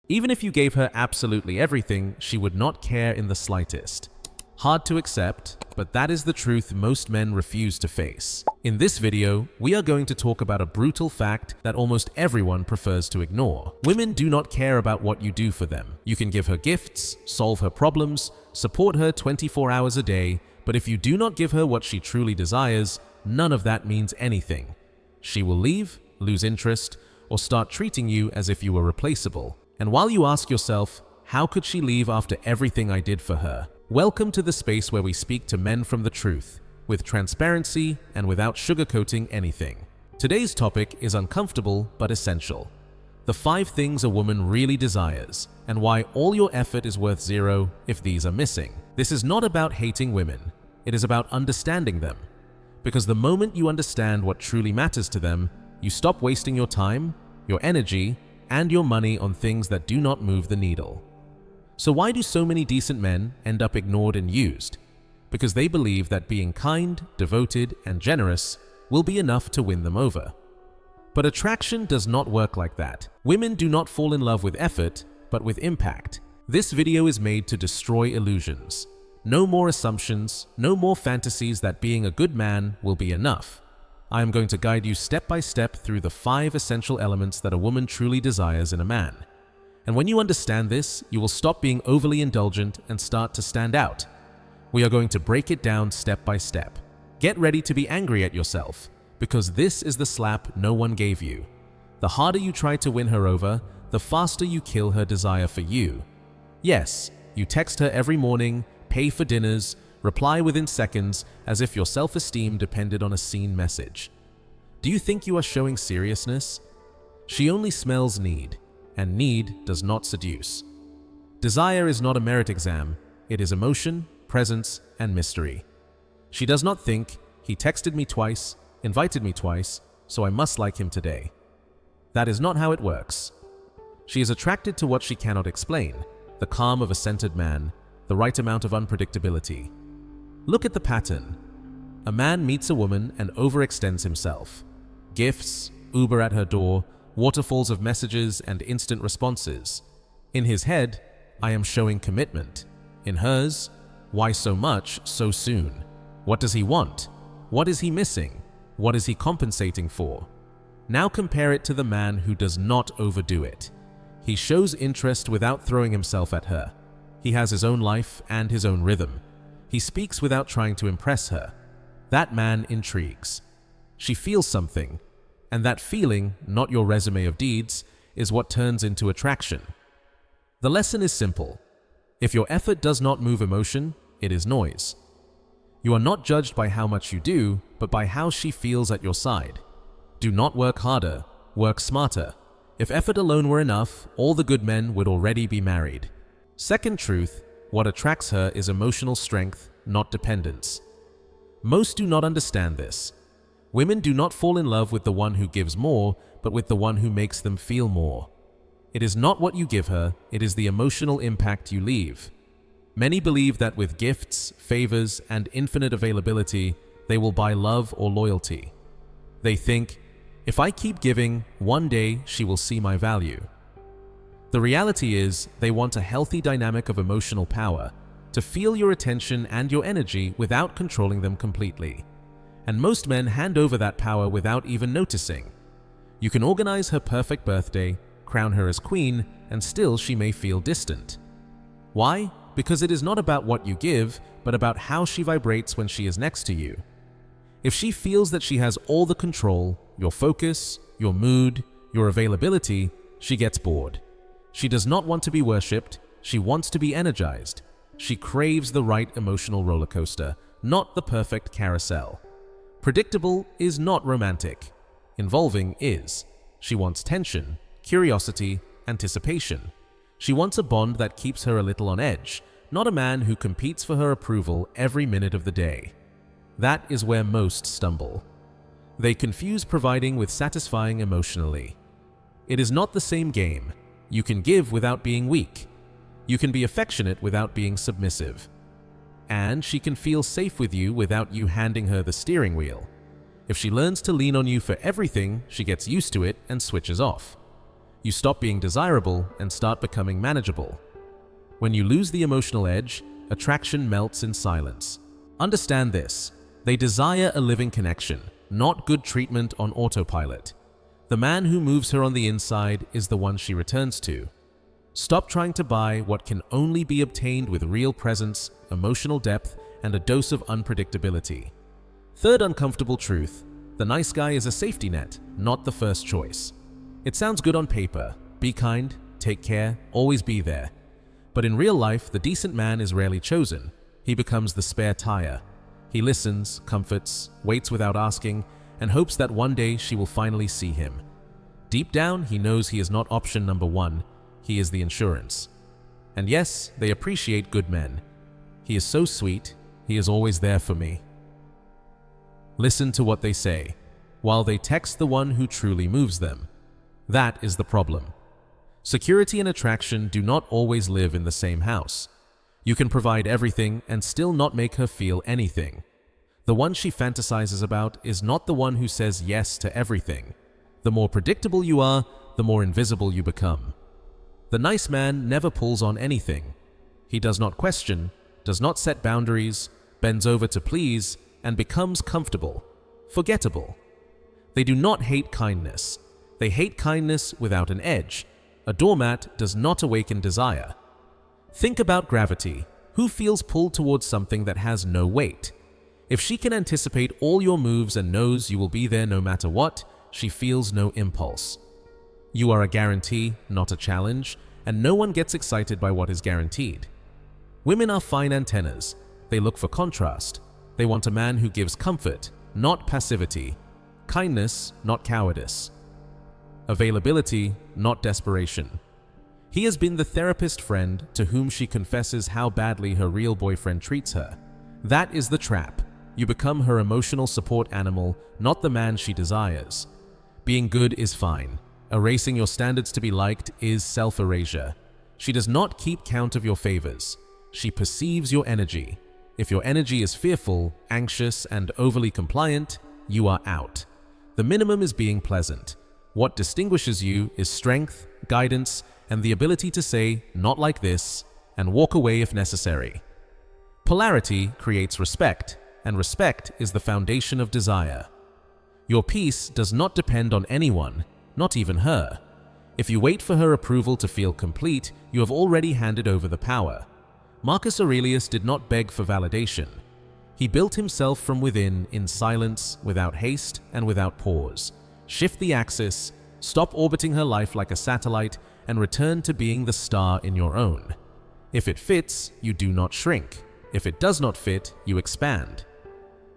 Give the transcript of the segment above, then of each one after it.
Even if you gave her absolutely everything, she would not care in the slightest. Hard to accept, but that is the truth most men refuse to face. In this video, we are going to talk about a brutal fact that almost everyone prefers to ignore. Women do not care about what you do for them. You can give her gifts, solve her problems, support her 24 hours a day, but if you do not give her what she truly desires, none of that means anything. She will leave, lose interest, or start treating you as if you were replaceable. And while you ask yourself, how could she leave after everything I did for her? Welcome to the space where we speak to men from the truth, with transparency and without sugarcoating anything. Today's topic is uncomfortable but essential. The 5 things a woman really desires, and why all your effort is worth zero if these are missing. This is not about hating women, it is about understanding them. Because the moment you understand what truly matters to them, you stop wasting your time, your energy, and your money on things that do not move the needle. So why do so many decent men end up ignored and used? Because they believe that being kind, devoted, and generous will be enough to win them over. But attraction does not work like that. Women do not fall in love with effort, but with impact. This video is made to destroy illusions. No more assumptions, no more fantasies that being a good man will be enough. I am going to guide you step by step through the 5 essential elements that a woman truly desires in a man. And when you understand this, you will stop being overly indulgent and start to stand out. We are going to break it down step by step. Get ready to be angry at yourself, because this is the slap no one gave you. The harder you try to win her over, the faster you kill her desire for you. Yes, you text her every morning, pay for dinners, reply within seconds as if your self-esteem depended on a seen message. Do you think you are showing seriousness? She only smells need, and need does not seduce. Desire is not a merit exam, it is emotion, presence, and mystery. She does not think, he texted me twice, invited me twice, so I must like him today. That is not how it works. She is attracted to what she cannot explain, the calm of a centered man, the right amount of unpredictability. Look at the pattern. A man meets a woman and overextends himself. Gifts, Uber at her door, waterfalls of messages and instant responses. In his head, I am showing commitment. In hers, why so much so soon? What does he want? What is he missing? What is he compensating for? Now compare it to the man who does not overdo it. He shows interest without throwing himself at her. He has his own life and his own rhythm. He speaks without trying to impress her. That man intrigues. She feels something, and that feeling, not your resume of deeds, is what turns into attraction. The lesson is simple. If your effort does not move emotion, it is noise. You are not judged by how much you do, but by how she feels at your side. Do not work harder, work smarter. If effort alone were enough, all the good men would already be married. Second truth, what attracts her is emotional strength, not dependence. Most do not understand this. Women do not fall in love with the one who gives more, but with the one who makes them feel more. It is not what you give her, it is the emotional impact you leave. Many believe that with gifts, favors, and infinite availability, they will buy love or loyalty. They think, if I keep giving, one day she will see my value. The reality is, they want a healthy dynamic of emotional power, to feel your attention and your energy without controlling them completely. And most men hand over that power without even noticing. You can organize her perfect birthday, crown her as queen, and still she may feel distant. Why? Because it is not about what you give, but about how she vibrates when she is next to you. If she feels that she has all the control, your focus, your mood, your availability, she gets bored. She does not want to be worshipped, she wants to be energized. She craves the right emotional roller coaster, not the perfect carousel. Predictable is not romantic. Involving is. She wants tension, curiosity, anticipation. She wants a bond that keeps her a little on edge, not a man who competes for her approval every minute of the day. That is where most stumble. They confuse providing with satisfying emotionally. It is not the same game. You can give without being weak. You can be affectionate without being submissive. And she can feel safe with you without you handing her the steering wheel. If she learns to lean on you for everything, she gets used to it and switches off. You stop being desirable and start becoming manageable. When you lose the emotional edge, attraction melts in silence. Understand this: they desire a living connection, not good treatment on autopilot. The man who moves her on the inside is the one she returns to. Stop trying to buy what can only be obtained with real presence, emotional depth, and a dose of unpredictability. Third uncomfortable truth: the nice guy is a safety net, not the first choice. It sounds good on paper: be kind, take care, always be there. But in real life, the decent man is rarely chosen. He becomes the spare tire. He listens, comforts, waits without asking, and hopes that one day she will finally see him. Deep down, he knows he is not option number one. He is the insurance. And yes, they appreciate good men. He is so sweet. He is always there for me. Listen to what they say, while they text the one who truly moves them. That is the problem. Security and attraction do not always live in the same house. You can provide everything and still not make her feel anything. The one she fantasizes about is not the one who says yes to everything. The more predictable you are, the more invisible you become. The nice man never pulls on anything. He does not question, does not set boundaries, bends over to please, and becomes comfortable, forgettable. They do not hate kindness. They hate kindness without an edge. A doormat does not awaken desire. Think about gravity. Who feels pulled towards something that has no weight? If she can anticipate all your moves and knows you will be there no matter what, she feels no impulse. You are a guarantee, not a challenge, and no one gets excited by what is guaranteed. Women are fine antennas. They look for contrast. They want a man who gives comfort, not passivity. Kindness, not cowardice. Availability, not desperation. He has been the therapist friend to whom she confesses how badly her real boyfriend treats her. That is the trap. You become her emotional support animal, not the man she desires. Being good is fine. Erasing your standards to be liked is self-erasure. She does not keep count of your favors. She perceives your energy. If your energy is fearful, anxious, and overly compliant, you are out. The minimum is being pleasant. What distinguishes you is strength, guidance, and the ability to say, "Not like this," and walk away if necessary. Polarity creates respect, and respect is the foundation of desire. Your peace does not depend on anyone, not even her. If you wait for her approval to feel complete, you have already handed over the power. Marcus Aurelius did not beg for validation. He built himself from within in silence, without haste and without pause. Shift the axis, stop orbiting her life like a satellite, and return to being the star in your own. If it fits, you do not shrink. If it does not fit, you expand.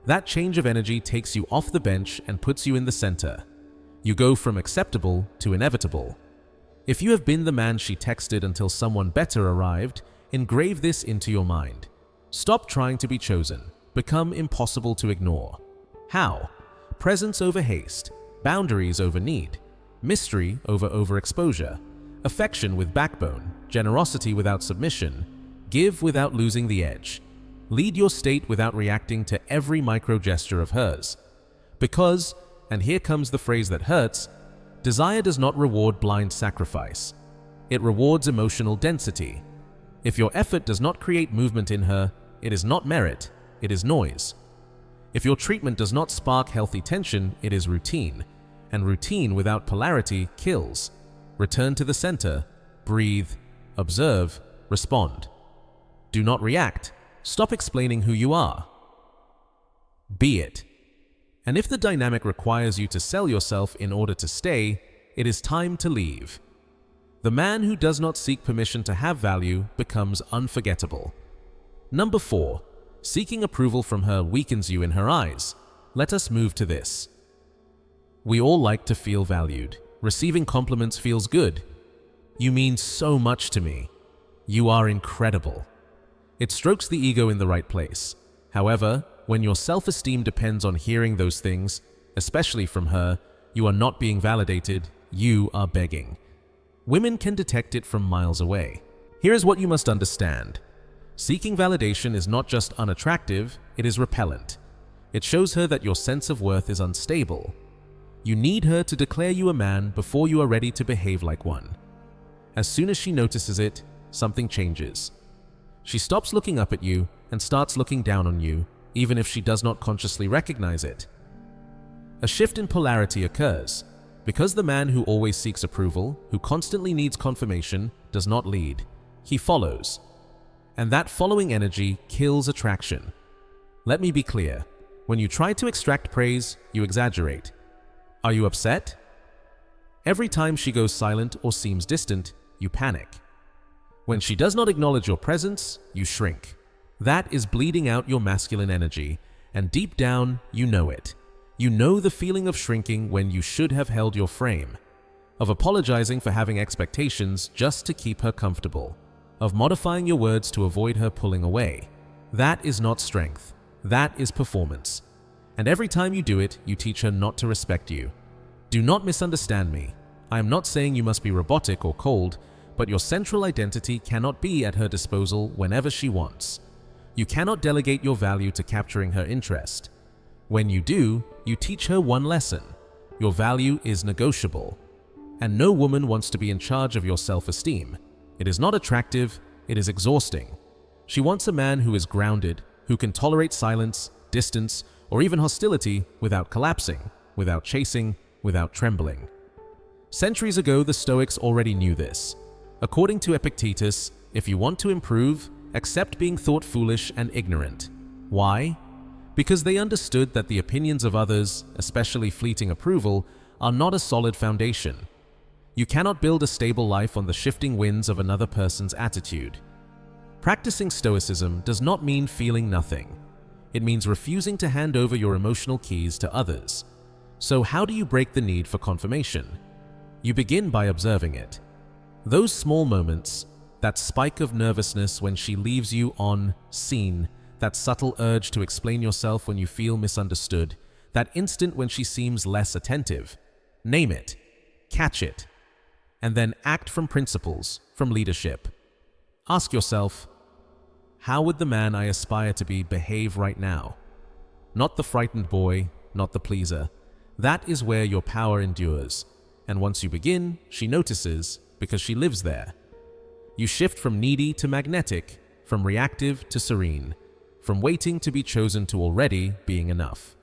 That change of energy takes you off the bench and puts you in the center. You go from acceptable to inevitable. If you have been the man she texted until someone better arrived, engrave this into your mind. Stop trying to be chosen. Become impossible to ignore. How? Presence over haste, boundaries over need, mystery over overexposure, affection with backbone, generosity without submission, give without losing the edge. Lead your state without reacting to every micro gesture of hers. Because, and here comes the phrase that hurts, desire does not reward blind sacrifice. It rewards emotional density. If your effort does not create movement in her, it is not merit, it is noise. If your treatment does not spark healthy tension, it is routine. And routine without polarity kills. Return to the center, breathe, observe, respond. Do not react. Stop explaining who you are. Be it. And if the dynamic requires you to sell yourself in order to stay, it is time to leave. The man who does not seek permission to have value becomes unforgettable. Number 4. Seeking approval from her weakens you in her eyes. Let us move to this. We all like to feel valued. Receiving compliments feels good. You mean so much to me. You are incredible. It strokes the ego in the right place. However, when your self-esteem depends on hearing those things, especially from her, you are not being validated, you are begging. Women can detect it from miles away. Here is what you must understand. Seeking validation is not just unattractive, it is repellent. It shows her that your sense of worth is unstable. You need her to declare you a man before you are ready to behave like one. As soon as she notices it, something changes. She stops looking up at you and starts looking down on you, even if she does not consciously recognize it. A shift in polarity occurs, because the man who always seeks approval, who constantly needs confirmation, does not lead. He follows. And that following energy kills attraction. Let me be clear. When you try to extract praise, you exaggerate. Are you upset? Every time she goes silent or seems distant, you panic. When she does not acknowledge your presence, you shrink. That is bleeding out your masculine energy, and deep down, you know it. You know the feeling of shrinking when you should have held your frame, of apologizing for having expectations just to keep her comfortable, of modifying your words to avoid her pulling away. That is not strength. That is performance. And every time you do it, you teach her not to respect you. Do not misunderstand me. I am not saying you must be robotic or cold, but your central identity cannot be at her disposal whenever she wants. You cannot delegate your value to capturing her interest. When you do, you teach her one lesson. Your value is negotiable. And no woman wants to be in charge of your self-esteem. It is not attractive, it is exhausting. She wants a man who is grounded, who can tolerate silence, distance, or even hostility without collapsing, without chasing, without trembling. Centuries ago, the Stoics already knew this. According to Epictetus, if you want to improve, accept being thought foolish and ignorant. Why? Because they understood that the opinions of others, especially fleeting approval, are not a solid foundation. You cannot build a stable life on the shifting winds of another person's attitude. Practicing Stoicism does not mean feeling nothing. It means refusing to hand over your emotional keys to others. So how do you break the need for confirmation? You begin by observing it. Those small moments, that spike of nervousness when she leaves you on scene, that subtle urge to explain yourself when you feel misunderstood, that instant when she seems less attentive. Name it, catch it, and then act from principles, from leadership. Ask yourself, how would the man I aspire to be behave right now? Not the frightened boy, not the pleaser. That is where your power endures, and once you begin, she notices because she lives there. You shift from needy to magnetic, from reactive to serene, from waiting to be chosen to already being enough.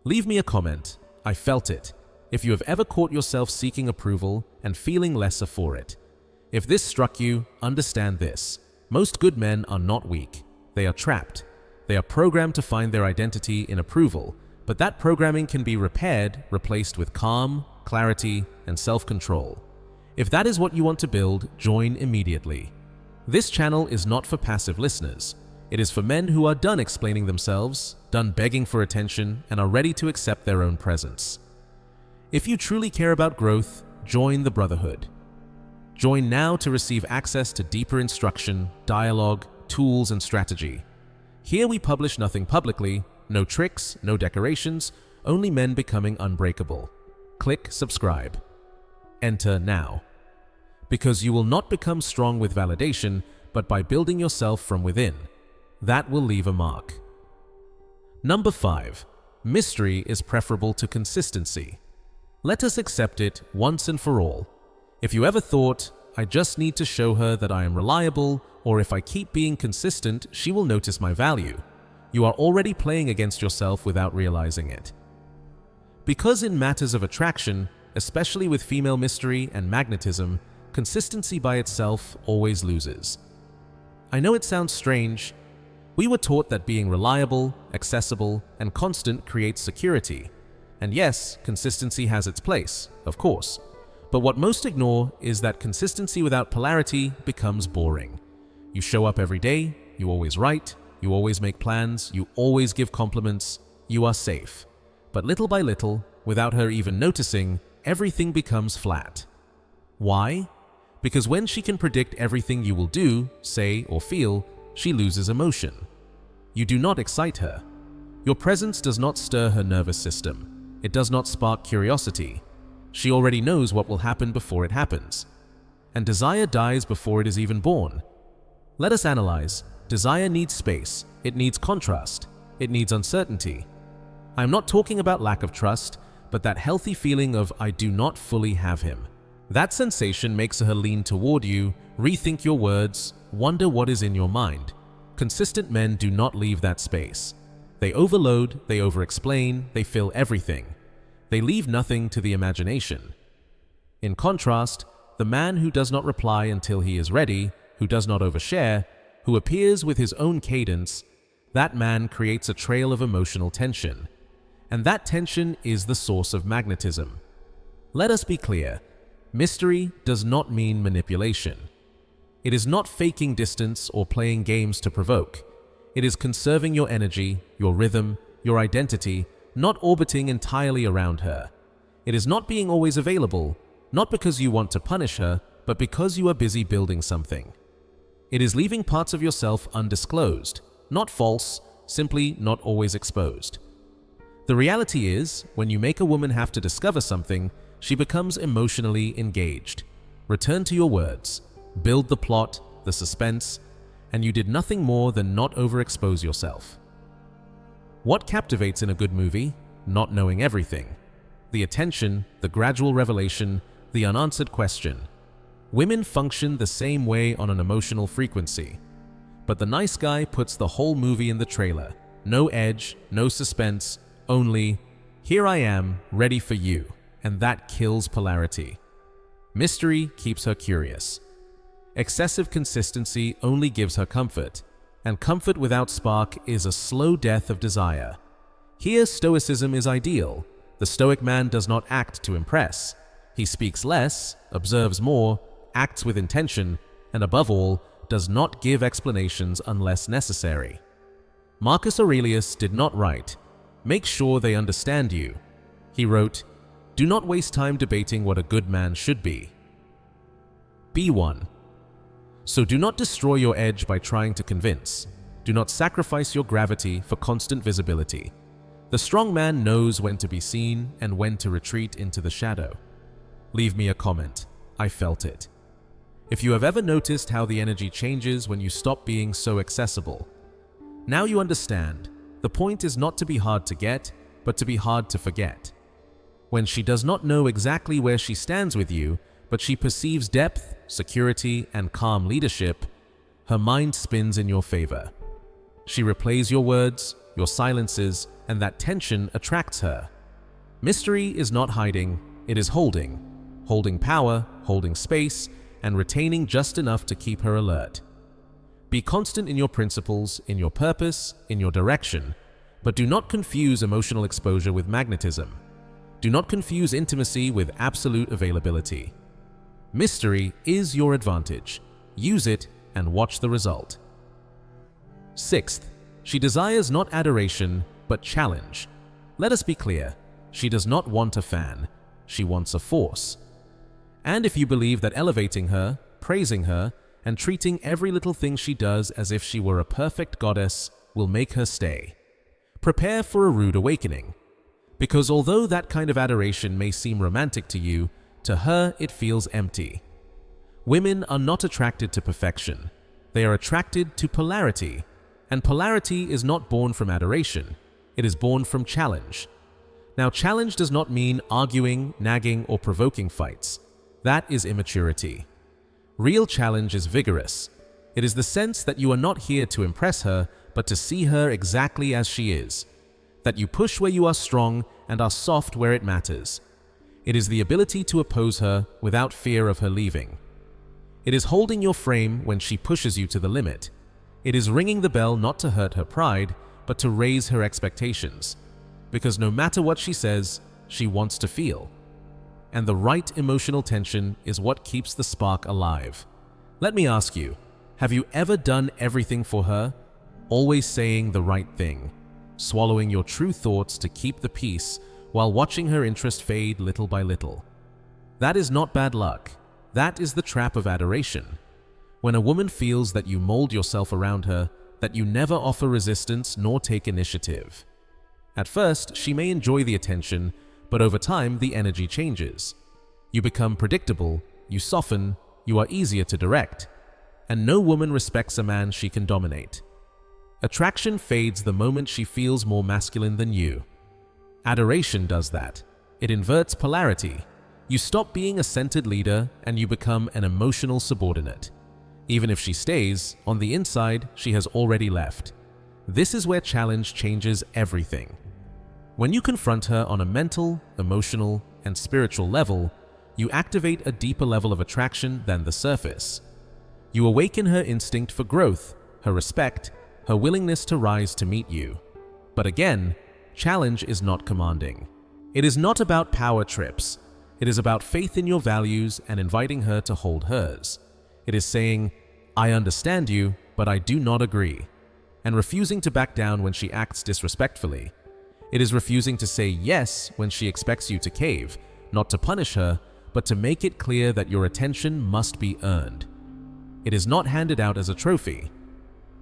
Leave me a comment. I felt it. If you have ever caught yourself seeking approval and feeling lesser for it. If this struck you, understand this. Most good men are not weak. They are trapped. They are programmed to find their identity in approval, but that programming can be repaired, replaced with calm, clarity, and self-control. If that is what you want to build, join immediately. This channel is not for passive listeners. It is for men who are done explaining themselves, done begging for attention, and are ready to accept their own presence. If you truly care about growth, join the Brotherhood. Join now to receive access to deeper instruction, dialogue, tools, and strategy. Here we publish nothing publicly, no tricks, no decorations, only men becoming unbreakable. Click subscribe. Enter now. Because you will not become strong with validation, but by building yourself from within. That will leave a mark. Number 5. Mystery is preferable to consistency. Let us accept it once and for all. If you ever thought, I just need to show her that I am reliable, or if I keep being consistent, she will notice my value, you are already playing against yourself without realizing it. Because in matters of attraction, especially with female mystery and magnetism, consistency by itself always loses. I know it sounds strange. We were taught that being reliable, accessible, and constant creates security. And yes, consistency has its place, of course. But what most ignore is that consistency without polarity becomes boring. You show up every day, you always write, you always make plans, you always give compliments, you are safe. But little by little, without her even noticing, everything becomes flat. Why? Because when she can predict everything you will do, say, or feel, she loses emotion. You do not excite her. Your presence does not stir her nervous system. It does not spark curiosity. She already knows what will happen before it happens. And desire dies before it is even born. Let us analyze. Desire needs space. It needs contrast. It needs uncertainty. I am not talking about lack of trust, but that healthy feeling of "I do not fully have him." That sensation makes her lean toward you, rethink your words, wonder what is in your mind. Consistent men do not leave that space. They overload, they over-explain, they fill everything. They leave nothing to the imagination. In contrast, the man who does not reply until he is ready, who does not overshare, who appears with his own cadence, that man creates a trail of emotional tension. And that tension is the source of magnetism. Let us be clear. Mystery does not mean manipulation. It is not faking distance or playing games to provoke. It is conserving your energy, your rhythm, your identity, not orbiting entirely around her. It is not being always available, not because you want to punish her, but because you are busy building something. It is leaving parts of yourself undisclosed, not false, simply not always exposed. The reality is, when you make a woman have to discover something, she becomes emotionally engaged. Return to your words, build the plot, the suspense, and you did nothing more than not overexpose yourself. What captivates in a good movie? Not knowing everything. The attention, the gradual revelation, the unanswered question. Women function the same way on an emotional frequency. But the nice guy puts the whole movie in the trailer. No edge, no suspense, only, "Here I am, ready for you." And that kills polarity. Mystery keeps her curious. Excessive consistency only gives her comfort, and comfort without spark is a slow death of desire. Here, stoicism is ideal. The stoic man does not act to impress. He speaks less, observes more, acts with intention, and above all, does not give explanations unless necessary. Marcus Aurelius did not write, "Make sure they understand you." He wrote, "Do not waste time debating what a good man should be." Be one. So do not destroy your edge by trying to convince. Do not sacrifice your gravity for constant visibility. The strong man knows when to be seen and when to retreat into the shadow. Leave me a comment. I felt it. If you have ever noticed how the energy changes when you stop being so accessible, now you understand. The point is not to be hard to get, but to be hard to forget. When she does not know exactly where she stands with you, but she perceives depth, security, and calm leadership, her mind spins in your favor. She replays your words, your silences, and that tension attracts her. Mystery is not hiding, it is holding. Holding power, holding space, and retaining just enough to keep her alert. Be constant in your principles, in your purpose, in your direction, but do not confuse emotional exposure with magnetism. Do not confuse intimacy with absolute availability. Mystery is your advantage. Use it and watch the result. Sixth, she desires not adoration, but challenge. Let us be clear, she does not want a fan, she wants a force. And if you believe that elevating her, praising her, and treating every little thing she does as if she were a perfect goddess will make her stay, prepare for a rude awakening. Because although that kind of adoration may seem romantic to you, to her it feels empty. Women are not attracted to perfection. They are attracted to polarity. And polarity is not born from adoration. It is born from challenge. Now, challenge does not mean arguing, nagging, or provoking fights. That is immaturity. Real challenge is vigorous. It is the sense that you are not here to impress her, but to see her exactly as she is. That you push where you are strong and are soft where it matters. It is the ability to oppose her without fear of her leaving. It is holding your frame when she pushes you to the limit. It is ringing the bell not to hurt her pride, but to raise her expectations. Because no matter what she says, she wants to feel. And the right emotional tension is what keeps the spark alive. Let me ask you, have you ever done everything for her? Always saying the right thing, swallowing your true thoughts to keep the peace while watching her interest fade little by little. That is not bad luck. That is the trap of adoration. When a woman feels that you mold yourself around her, that you never offer resistance nor take initiative. At first, she may enjoy the attention, but over time the energy changes. You become predictable, you soften, you are easier to direct, and no woman respects a man she can dominate. Attraction fades the moment she feels more masculine than you. Adoration does that. It inverts polarity. You stop being a centered leader and you become an emotional subordinate. Even if she stays, on the inside, she has already left. This is where challenge changes everything. When you confront her on a mental, emotional, and spiritual level, you activate a deeper level of attraction than the surface. You awaken her instinct for growth, her respect, her willingness to rise to meet you. But again, challenge is not commanding. It is not about power trips. It is about faith in your values and inviting her to hold hers. It is saying, "I understand you, but I do not agree," and refusing to back down when she acts disrespectfully. It is refusing to say yes when she expects you to cave, not to punish her, but to make it clear that your attention must be earned. It is not handed out as a trophy.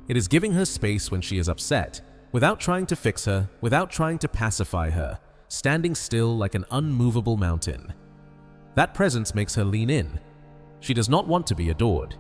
It is giving her space when she is upset, without trying to fix her, without trying to pacify her, standing still like an unmovable mountain. That presence makes her lean in. She does not want to be adored.